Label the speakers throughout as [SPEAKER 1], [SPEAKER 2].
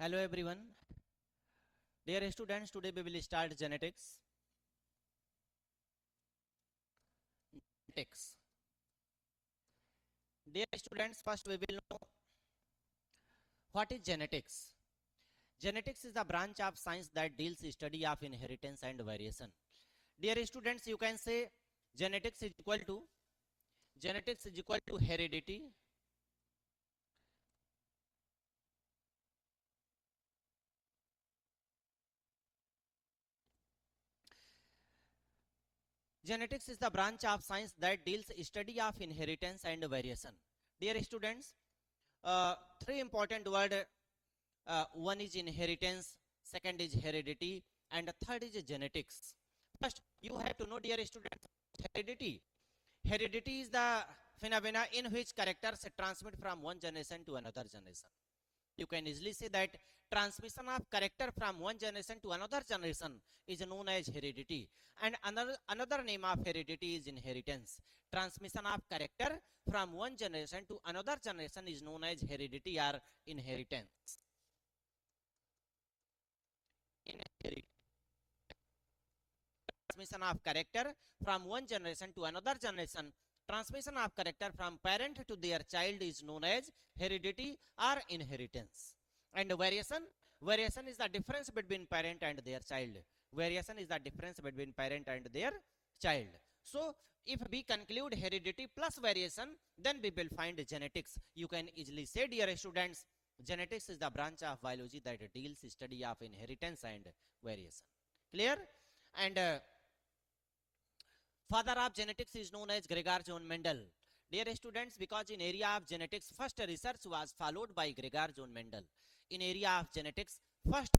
[SPEAKER 1] Hello everyone. Dear students, today we will start genetics. Genetics. Dear students, first we will know what is genetics. Genetics is the branch of science that deals study of inheritance and variation. Dear students, you can say genetics is equal to heredity. Genetics is the branch of science that deals study of inheritance and variation. Dear students, three important words. One is inheritance, second is heredity, and the third is genetics. First, you have to know, dear students, heredity. Heredity is the phenomena in which characters transmit from one generation to another generation. You can easily say that transmission of character from one generation to another generation is known as heredity, and another name of heredity is inheritance. Transmission of character from one generation to another generation is known as heredity or inheritance. Transmission of character from one generation to another generation. Transmission of character from parent to their child is known as heredity or inheritance. And variation is the difference between parent and their child. Variation is the difference between parent and their child. So, if we conclude heredity plus variation, then we will find genetics. You can easily say, dear students, genetics is the branch of biology that deals study of inheritance and variation. Clear? And father of genetics is known as Gregor John Mendel. Dear students, because in area of genetics, first research was followed by Gregor John Mendel. In area of genetics, first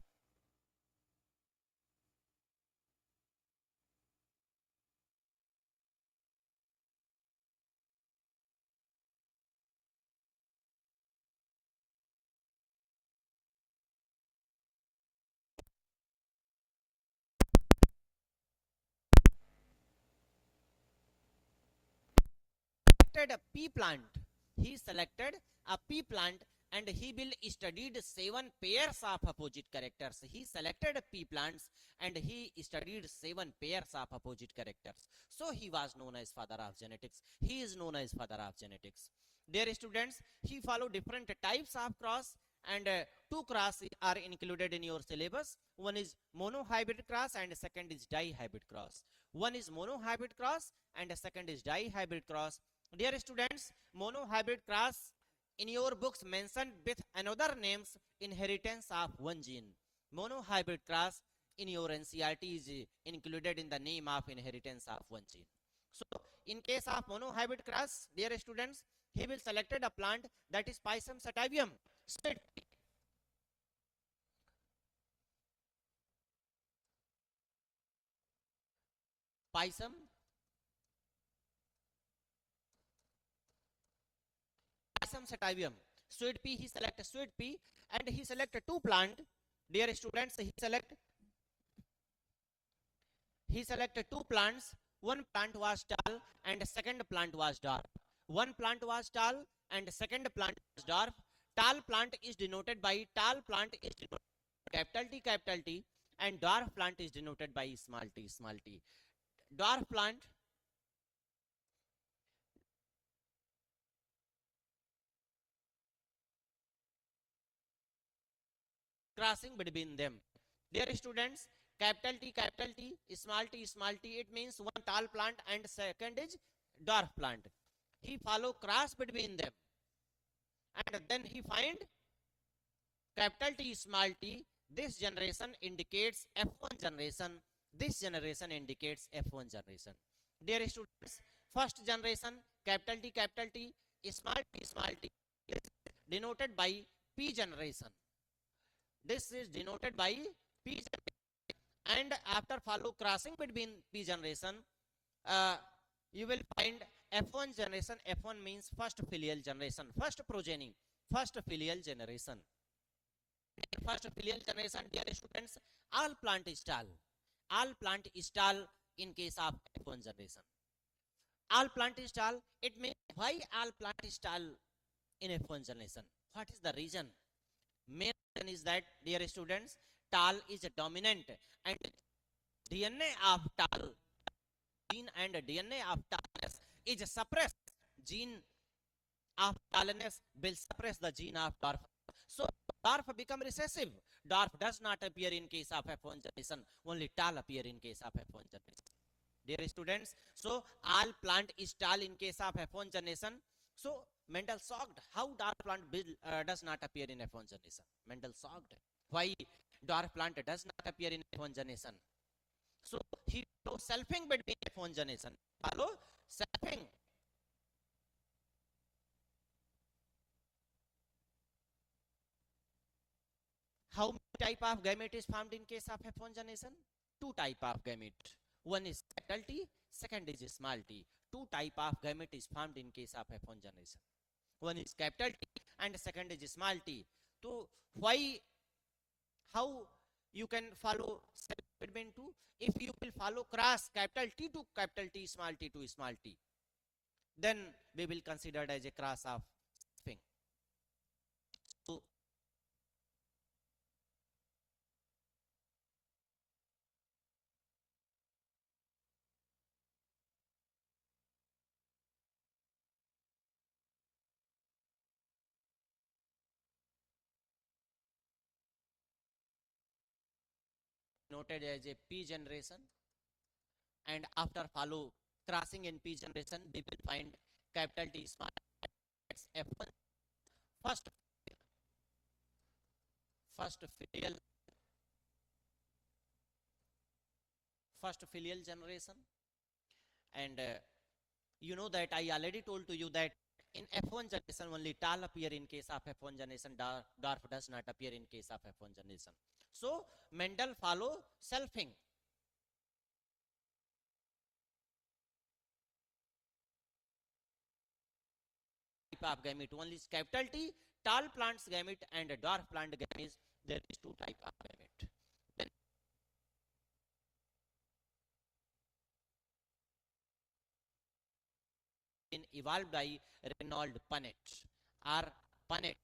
[SPEAKER 1] selected a pea plant. He selected a pea plant and he will studied 7 pairs of opposite characters. He selected pea plants and he studied 7 pairs of opposite characters. So he was known as father of genetics. He is known as father of genetics. Dear students, he followed different types of cross, and two cross are included in your syllabus. One is monohybrid cross and second is dihybrid cross. One is monohybrid cross and second is dihybrid cross. Dear students, monohybrid cross in your books mentioned with another names inheritance of one gene. Monohybrid cross in your NCRT is included in the name of inheritance of one gene. So, in case of monohybrid cross, dear students, he will selected a plant that is Pisum sativum. Split. Pisum sativum. Sweet pea, he select sweet pea and he select two plant. Dear students, he selected two plants. One plant was tall and second plant was dwarf. One plant was tall and second plant was dwarf. Tall plant is denoted by capital T, and dwarf plant is denoted by small t. Dwarf plant crossing between them. Dear students, capital T, small t, it means one tall plant and second is dwarf plant. He follow cross between them and then he find capital T, small t. This generation indicates F1 generation. This generation indicates F1 generation. Dear students, first generation capital T, small t is denoted by P generation. This is denoted by P generation. And after follow crossing between P generation, uh, you will find F1 generation. F1 means first filial generation, first progeny, first filial generation. First filial generation, dear students, all plant is tall. All plant is tall in case of F1 generation. All plant is tall. It means why all plant is tall in F1 generation? What is the reason? Main is that, dear students, tal is dominant and DNA of tal, gene and DNA of talness is suppressed. Gene of talness will suppress the gene of dwarf. So dwarf become recessive. Dwarf does not appear in case of F1 generation. Only tal appear in case of F1 generation. Dear students, so all plant is tall in case of F1 generation. So Mendel shocked how dwarf plant does not appear in F1 generation. Mendel shocked why dwarf plant does not appear in F1 generation. So he follow selfing between F1 generation. Follow selfing. How many type of gamete is found in case of F1 generation? Two type of gamete. One is capital T, second is small t. Two type of gamete is found in case of F1 generation. One is capital T and second is small t. So why, how you can follow between two? If you will follow cross capital T to capital T, small t to small t, then we will consider it as a cross of thing. So noted as a P generation, and after follow crossing in P generation, we will find capital T small F1 first first filial first filial generation. And you know that I already told to you that in F1 generation only tal appear in case of F1 generation, dwarf does not appear in case of F1 generation. So Mendel follow selfing. Type of gamete, one is capital T, tall plants gamete, and dwarf plant gamete. There is two type of gamete. Then evolved by Reynold Punnett or Punnett.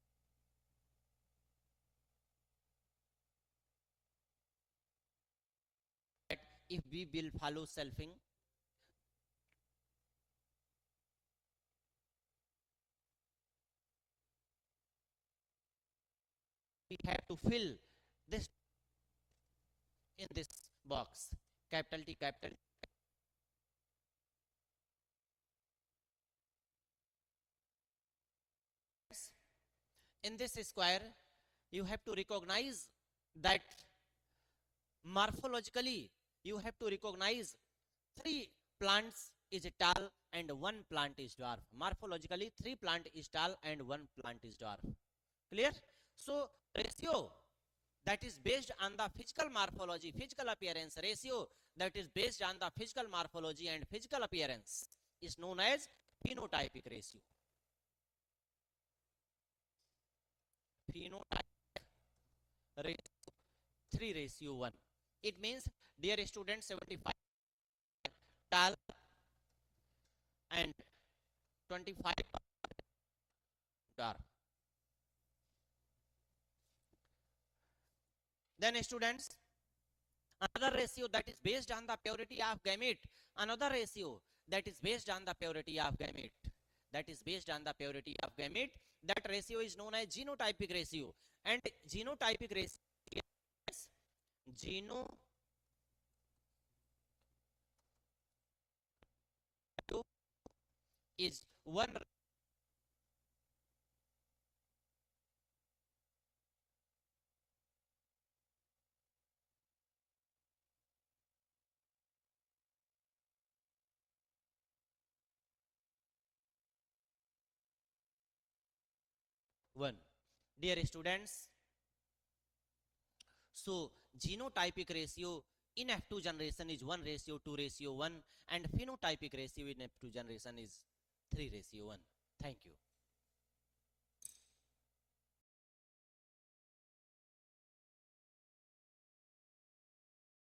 [SPEAKER 1] If we will follow selfing, we have to fill this in this box, capital T, capital. In this square, you have to recognize that morphologically, you have to recognize three plants is tall and one plant is dwarf. Morphologically, three plant is tall and one plant is dwarf. Clear? So ratio that is based on the physical morphology, physical appearance, ratio that is based on the physical morphology and physical appearance is known as phenotypic ratio. Phenotypic ratio 3 ratio 1. It means, dear students, 75 tall and 25 dwarf. Then students, another ratio that is based on the purity of gamete, another ratio that is based on the purity of gamete, that is based on the purity of gamete, that ratio is known as genotypic ratio. And genotypic ratio is 1 1. Dear students, so genotypic ratio in F2 generation is 1 ratio 2 ratio 1, and phenotypic ratio in F2 generation is 3 ratio 1. Thank you.